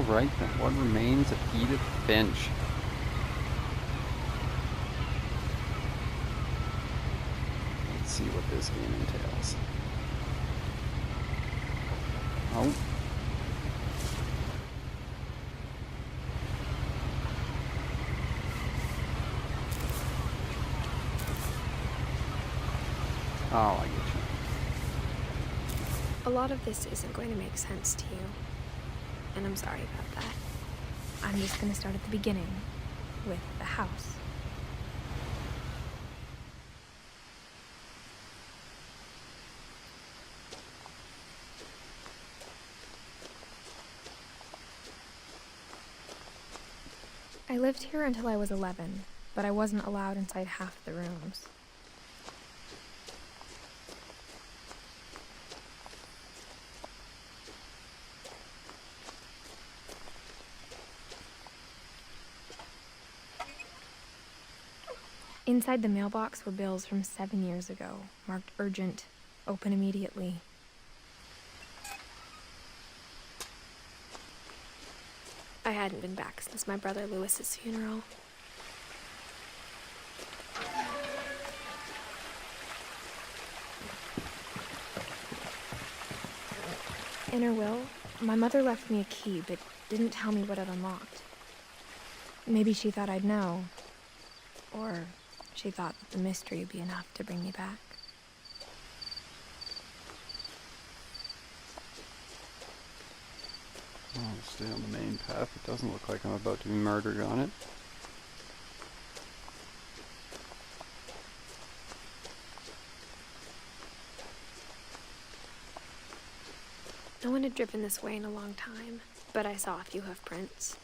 Alright then, what remains of Edith Finch? Let's see what this game entails. Oh. Oh, I get you. A lot of this isn't going to make sense to you, and I'm sorry about that. I'm just going to start at the beginning, with the house. I lived here until I was 11, but I wasn't allowed inside half the rooms. Inside the mailbox were bills from 7 years ago, marked urgent, open immediately. I hadn't been back since my brother Lewis's funeral. In her will, my mother left me a key, but didn't tell me what it unlocked. Maybe she thought I'd know, or she thought that the mystery would be enough to bring me back. I'll stay on the main path. It doesn't look like I'm about to be murdered on it. No one had driven this way in a long time, but I saw a few hoof prints.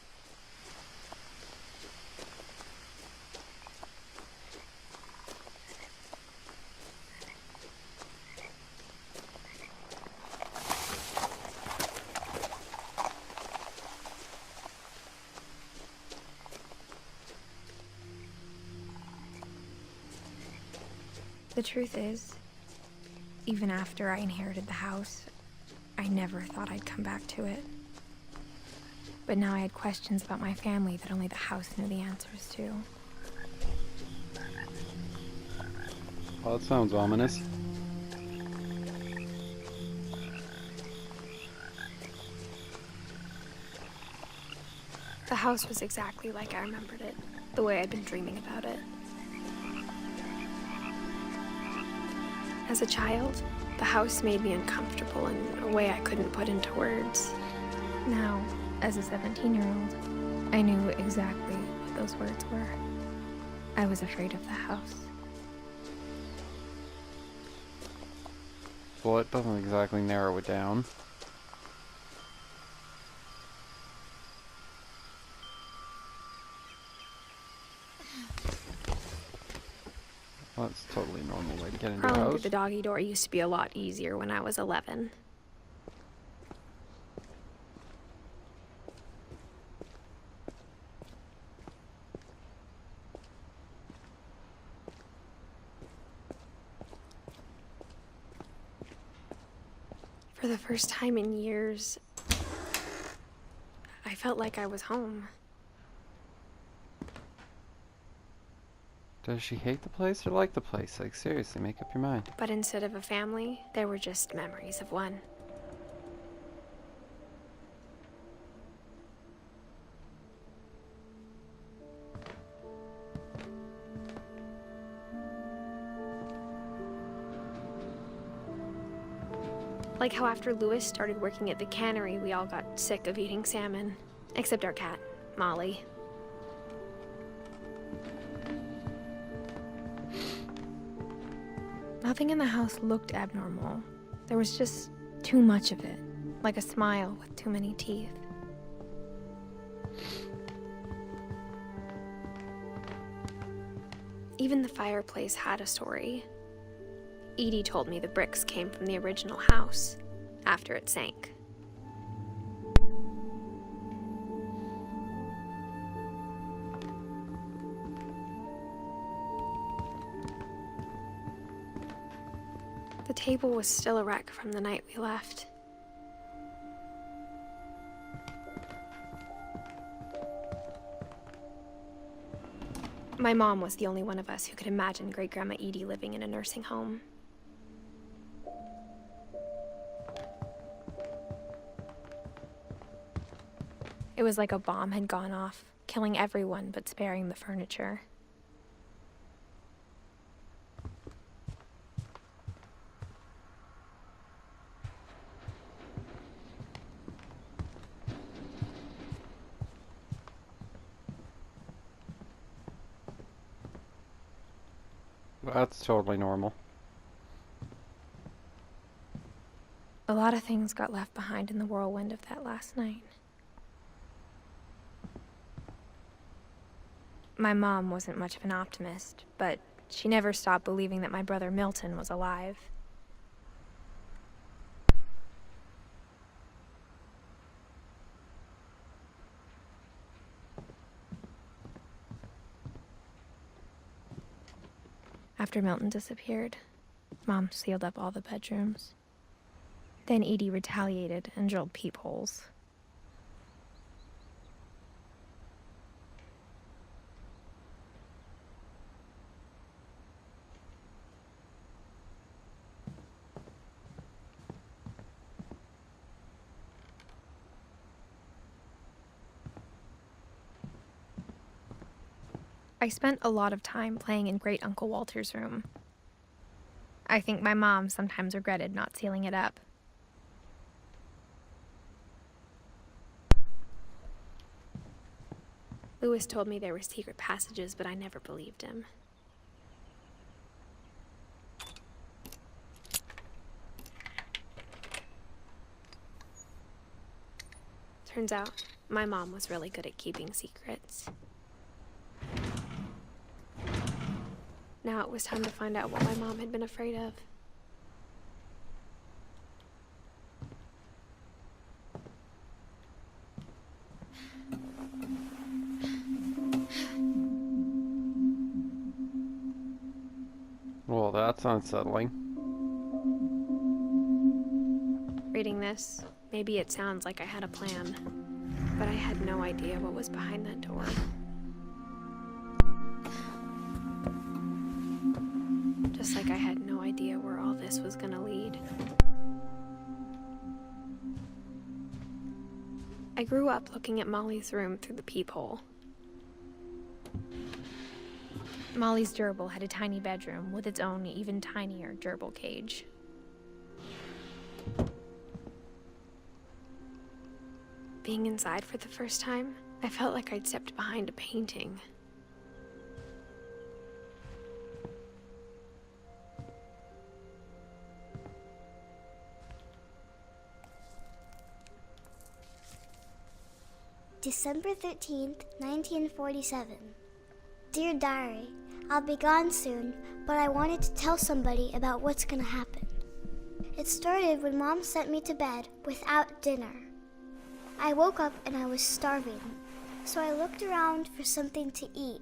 The truth is, even after I inherited the house, I never thought I'd come back to it. But now I had questions about my family that only the house knew the answers to. Well, that sounds ominous. The house was exactly like I remembered it, the way I'd been dreaming about it. As a child, the house made me uncomfortable in a way I couldn't put into words. Now, as a 17-year-old, I knew exactly what those words were. I was afraid of the house. Well, it doesn't exactly narrow it down. Well, that's a totally normal way to get into a Crawling house. through the doggy door used to be a lot easier when I was 11. For the first time in years, I felt like I was home. Does she hate the place or like the place? Like, seriously, make up your mind. But instead of a family, there were just memories of one. Like how after Lewis started working at the cannery, we all got sick of eating salmon. Except our cat, Molly. Nothing in the house looked abnormal. There was just too much of it, like a smile with too many teeth. Even the fireplace had a story. Edie told me the bricks came from the original house, after it sank. The table was still a wreck from the night we left. My mom was the only one of us who could imagine Great-Grandma Edie living in a nursing home. It was like a bomb had gone off, killing everyone but sparing the furniture. That's totally normal. A lot of things got left behind in the whirlwind of that last night. My mom wasn't much of an optimist, but she never stopped believing that my brother Milton was alive. After Milton disappeared, Mom sealed up all the bedrooms. Then Edie retaliated and drilled peepholes. I spent a lot of time playing in Great Uncle Walter's room. I think my mom sometimes regretted not sealing it up. Lewis told me there were secret passages, but I never believed him. Turns out, my mom was really good at keeping secrets. Now it was time to find out what my mom had been afraid of. Well, that's unsettling. Reading this, maybe it sounds like I had a plan, but I had no idea what was behind that door. Just like I had no idea where all this was gonna lead. I grew up looking at Molly's room through the peephole. Molly's gerbil had a tiny bedroom with its own even tinier gerbil cage. Being inside for the first time, I felt like I'd stepped behind a painting. December 13th, 1947. Dear Diary, I'll be gone soon, but I wanted to tell somebody about what's gonna happen. It started when Mom sent me to bed without dinner. I woke up and I was starving, so I looked around for something to eat.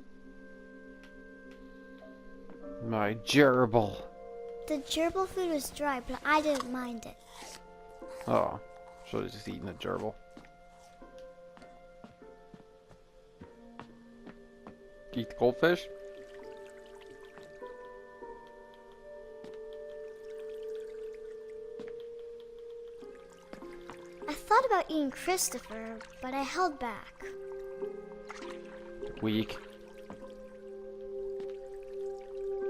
My gerbil. The gerbil food was dry, but I didn't mind it. Oh, should have just eaten the gerbil. Eat the goldfish? I thought about eating Christopher, but I held back. Weak.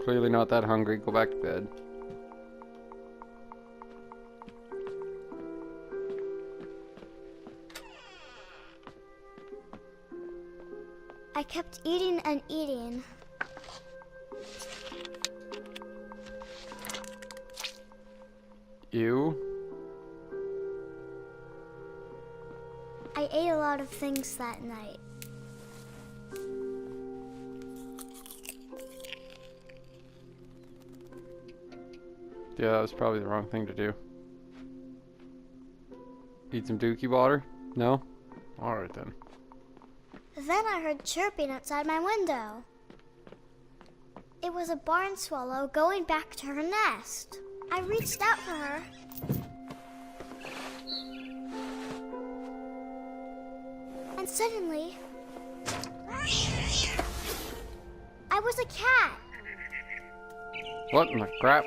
Clearly not that hungry. Go back to bed. I kept eating and eating. Ew. I ate a lot of things that night. Yeah, that was probably the wrong thing to do. Eat some dookie water? No? Alright then. Then I heard chirping outside my window. It was a barn swallow going back to her nest. I reached out for her. And suddenly, I was a cat. What in the crap?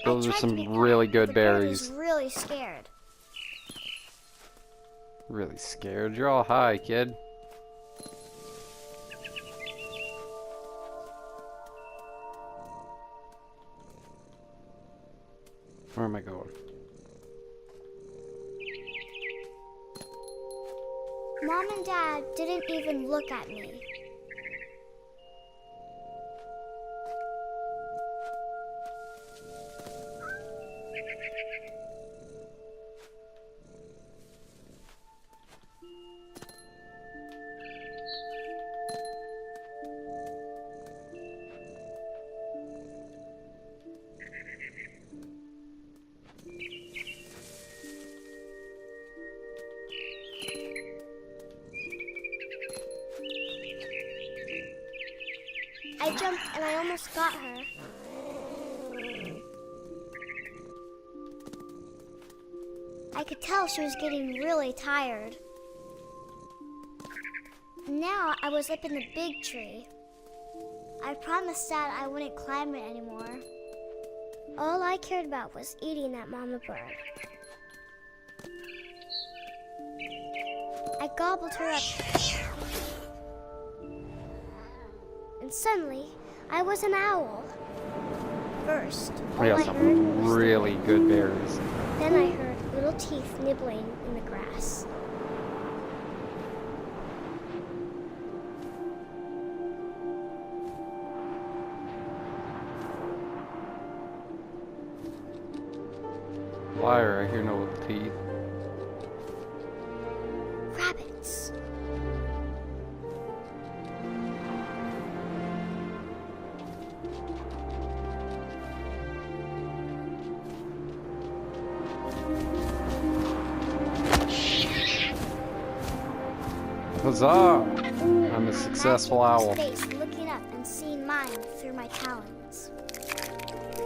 Those are I tried to be some kind, really but good the bird berries. is really scared. Really scared. You're all high, kid. Where am I going? Mom and Dad didn't even look at me. I jumped and I almost got her. I could tell she was getting really tired. Now I was up in the big tree. I promised Dad I wouldn't climb it anymore. All I cared about was eating that mama bird. I gobbled her up. And suddenly, I was an owl. First, all We I got heard some was really good berries. then I heard little teeth nibbling in the grass. Liar, I hear no teeth. Rabbits. Huzzah! I'm a successful owl. His face looking up and seeing mine through my talons.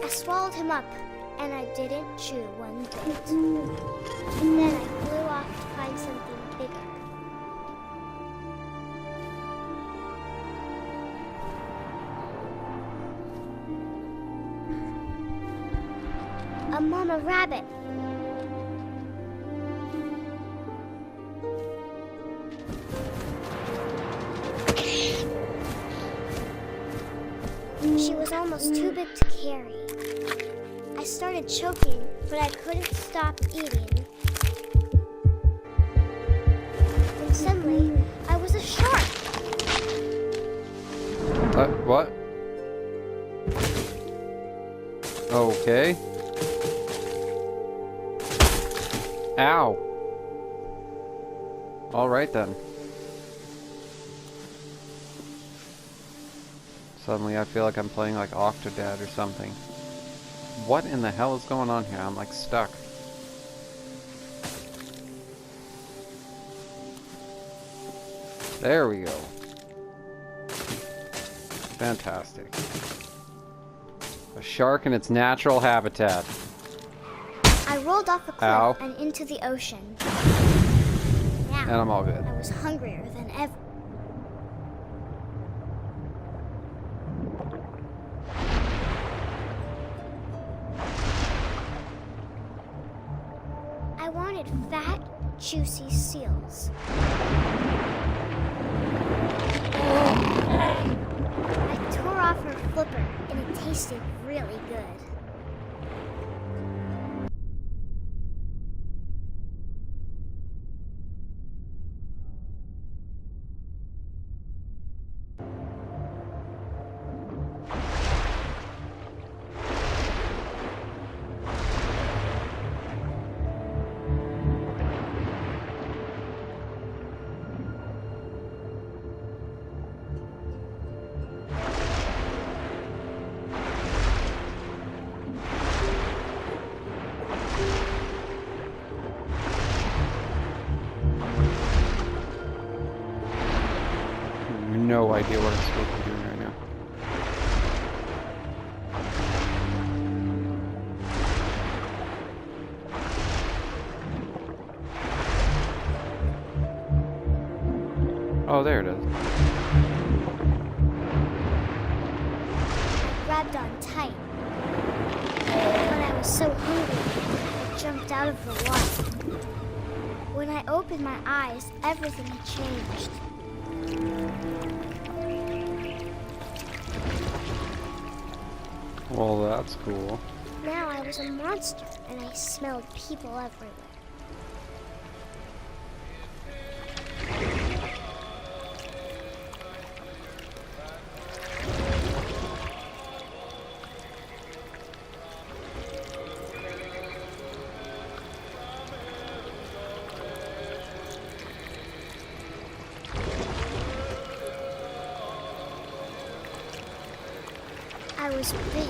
I swallowed him up, and I didn't chew one bit. And then I flew off to find something bigger. A mama rabbit. She was almost too big to carry. I started choking, but I couldn't stop eating. And suddenly, I was a shark. What? Okay. Ow. Alright then. Suddenly I feel like I'm playing like Octodad or something. What in the hell is going on here? I'm like stuck. There we go. Fantastic. A shark in its natural habitat. I rolled off a cliff Ow. and into the ocean. Now, And I'm all good. I was hungrier than ever. I wanted fat, juicy seals. I tore off her flipper, and it tasted really good. No idea what I'm supposed to be doing right now. Oh, there never was. When I opened my eyes, everything had changed. Well, that's cool. Now I was a monster, and I smelled people everywhere. I was big,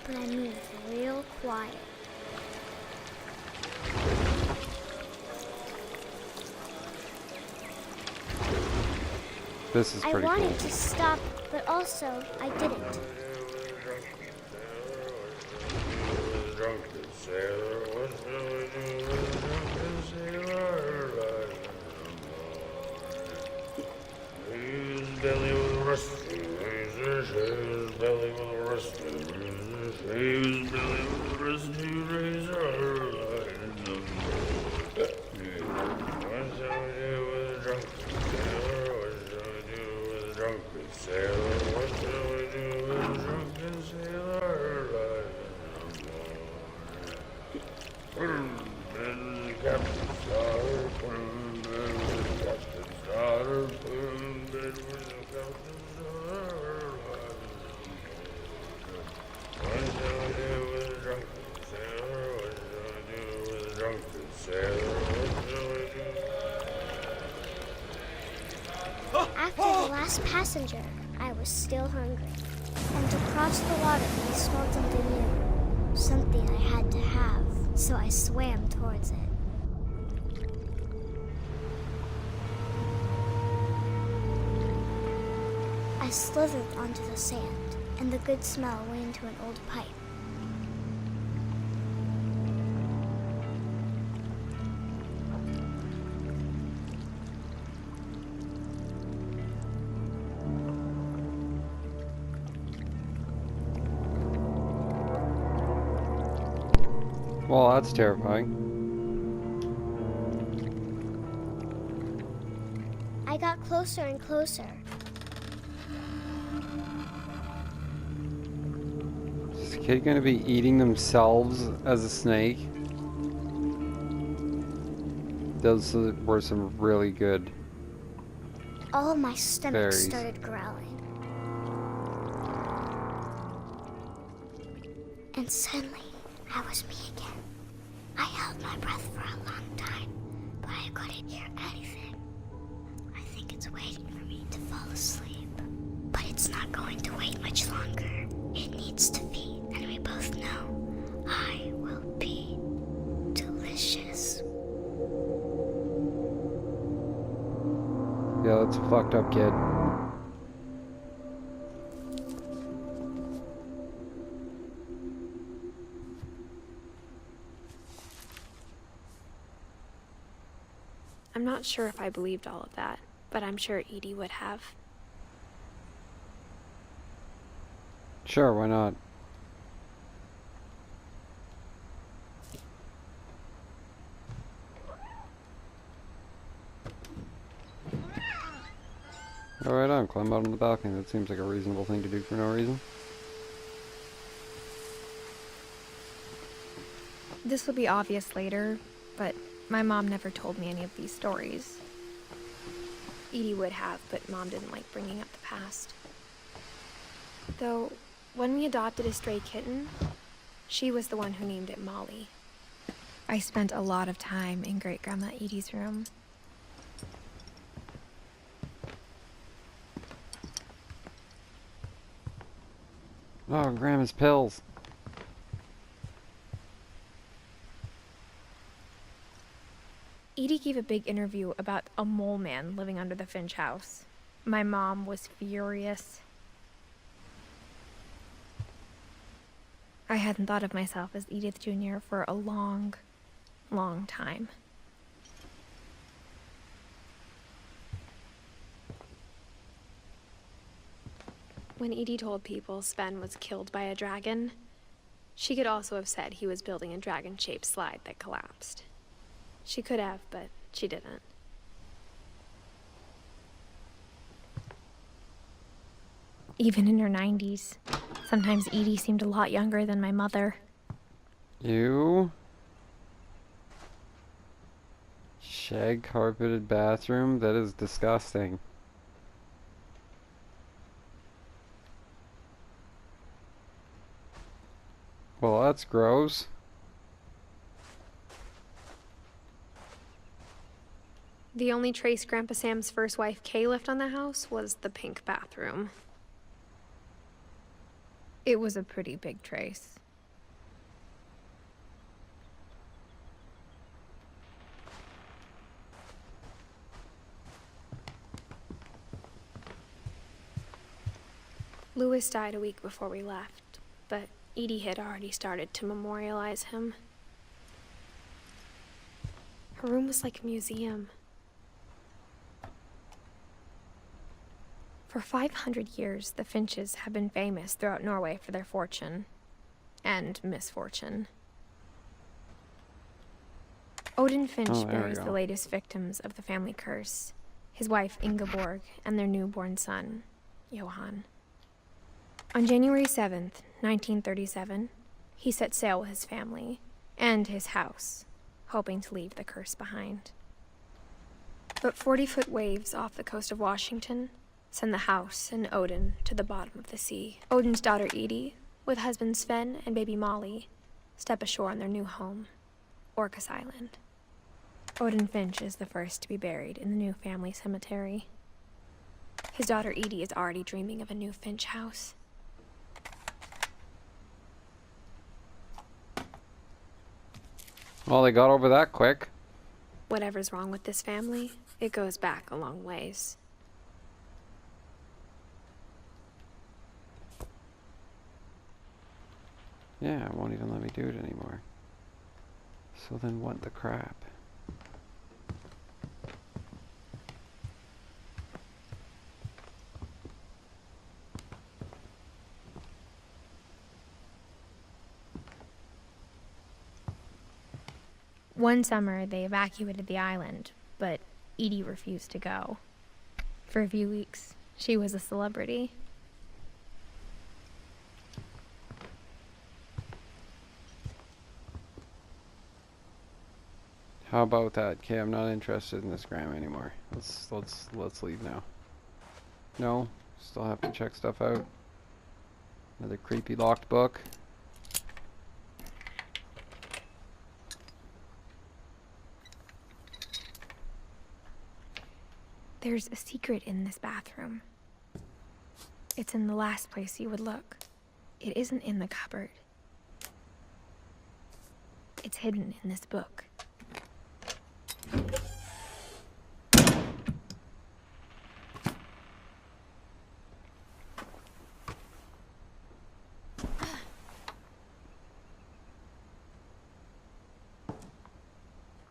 but I moved real quiet. This is I pretty wanted cool. to stop, but also I didn't. After the last passenger, I was still hungry. And to cross the water, I smelled something new. Something I had to have, so I swam towards it. I slithered onto the sand, and the good smell went into an old pipe. Well, that's terrifying. I got closer and closer. Is the kid gonna be eating themselves as a snake? Those were some really good All my stomach berries. started growling. And suddenly, I was me again. I held my breath for a long time, but I couldn't hear anything. I think it's waiting for me to fall asleep. But it's not going to wait much longer. It needs to feed, and we both know I will be delicious. Yeah, that's a fucked up kid. I'm not sure if I believed all of that, but I'm sure Edie would have. Sure, why not? Alright on, climb out on the balcony. That seems like a reasonable thing to do for no reason. This will be obvious later, but my mom never told me any of these stories. Edie would have, but Mom didn't like bringing up the past. Though, when we adopted a stray kitten, she was the one who named it Molly. I spent a lot of time in Great-Grandma Edie's room. Oh, Grandma's pills. Edie gave a big interview about a mole man living under the Finch house. My mom was furious. I hadn't thought of myself as Edith Jr. for a long, long time. When Edie told people Sven was killed by a dragon, she could also have said he was building a dragon-shaped slide that collapsed. She could have, but she didn't. Even in her 90s, sometimes Edie seemed a lot younger than my mother. You? Shag carpeted bathroom? That is disgusting. Well, that's gross. The only trace Grandpa Sam's first wife, Kay, left on the house was the pink bathroom. It was a pretty big trace. Louis died a week before we left, but Edie had already started to memorialize him. Her room was like a museum. For 500 years, the Finches have been famous throughout Norway for their fortune and misfortune. Odin Finch buries the latest victims of the family curse, his wife Ingeborg and their newborn son, Johan. On January 7th, 1937, he set sail with his family and his house, hoping to leave the curse behind. But 40-foot waves off the coast of Washington send the house and Odin to the bottom of the sea. Odin's daughter Edie, with husband Sven and baby Molly, step ashore on their new home, Orcas Island. Odin Finch is the first to be buried in the new family cemetery. His daughter Edie is already dreaming of a new Finch house. Well, they got over that quick. Whatever's wrong with this family, it goes back a long ways. Yeah, it won't even let me do it anymore. So then what the crap? One summer, they evacuated the island, but Edie refused to go. For a few weeks, she was a celebrity. How about that? Okay, I'm not interested in this gram anymore. Let's leave now. No, still have to check stuff out. Another creepy locked book. There's a secret in this bathroom. It's in the last place you would look. It isn't in the cupboard. It's hidden in this book.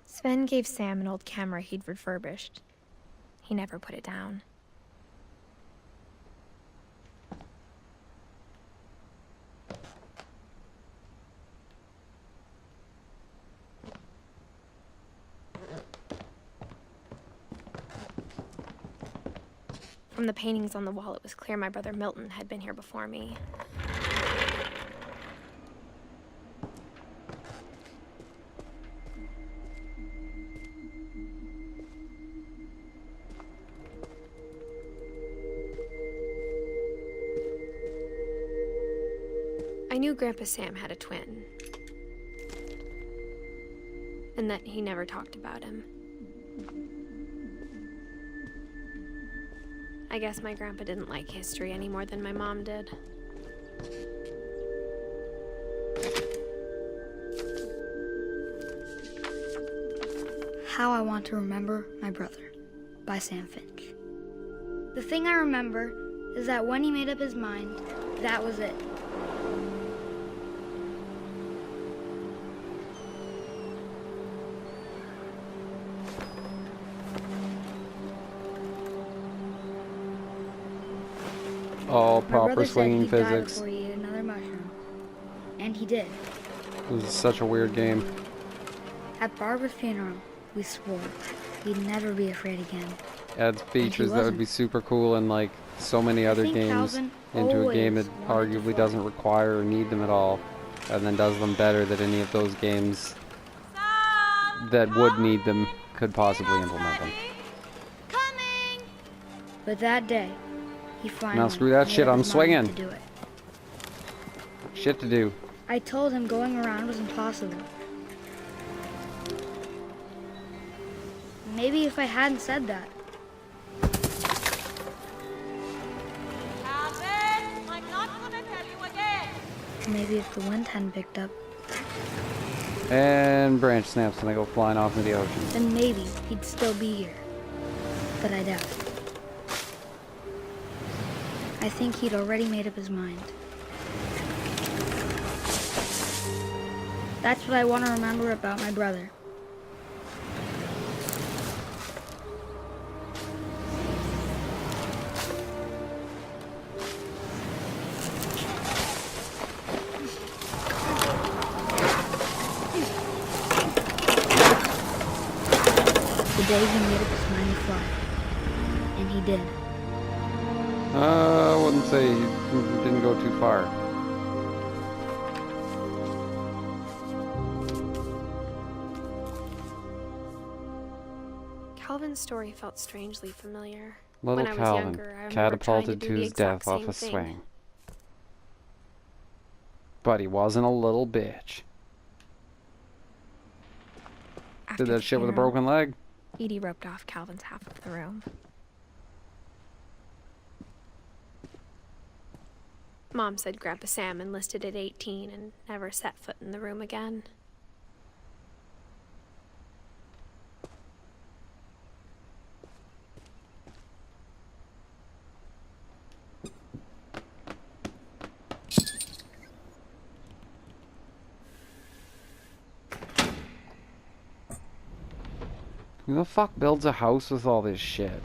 Sven gave Sam an old camera he'd refurbished. He never put it down. From the paintings on the wall, it was clear my brother Milton had been here before me. I knew Grandpa Sam had a twin, and that he never talked about him. I guess my grandpa didn't like history any more than my mom did. How I Want to Remember My Brother by Sam Finch. The thing I remember is that when he made up his mind, that was it. All My proper brother said swinging he'd die physics. before he ate another mushroom. And he did. This is such a weird game. At Barbara's funeral, we swore he'd never be afraid again. Adds features that would wasn't. be super cool in like so many other think games Calvin into a game that always wanted to arguably fly. doesn't require or need them at all, and then does them better than any of those games that would need them could possibly implement them. But that day, he finally screw that made shit, up I'm his mind swinging. to do it. Shit to do. I told him going around was impossible. Maybe if I hadn't said that, Calvin, I'm not gonna tell you again. maybe if the wind hadn't picked up, And branch snaps and they go flying off into the ocean. then maybe he'd still be here. But I doubt it. I think he'd already made up his mind. That's what I want to remember about my brother. The day he made up his mind to fly. And he did. I wouldn't say he didn't go too far. Calvin's story felt strangely familiar. Little when I was Calvin, younger, I remember catapulted trying to to do the his exact death off same a thing. swing. But he wasn't a little bitch. After Did that the shit with a funeral, broken leg? Edie roped off Calvin's half of the room. Mom said Grandpa Sam enlisted at 18 and never set foot in the room again. Who the fuck builds a house with all this shit?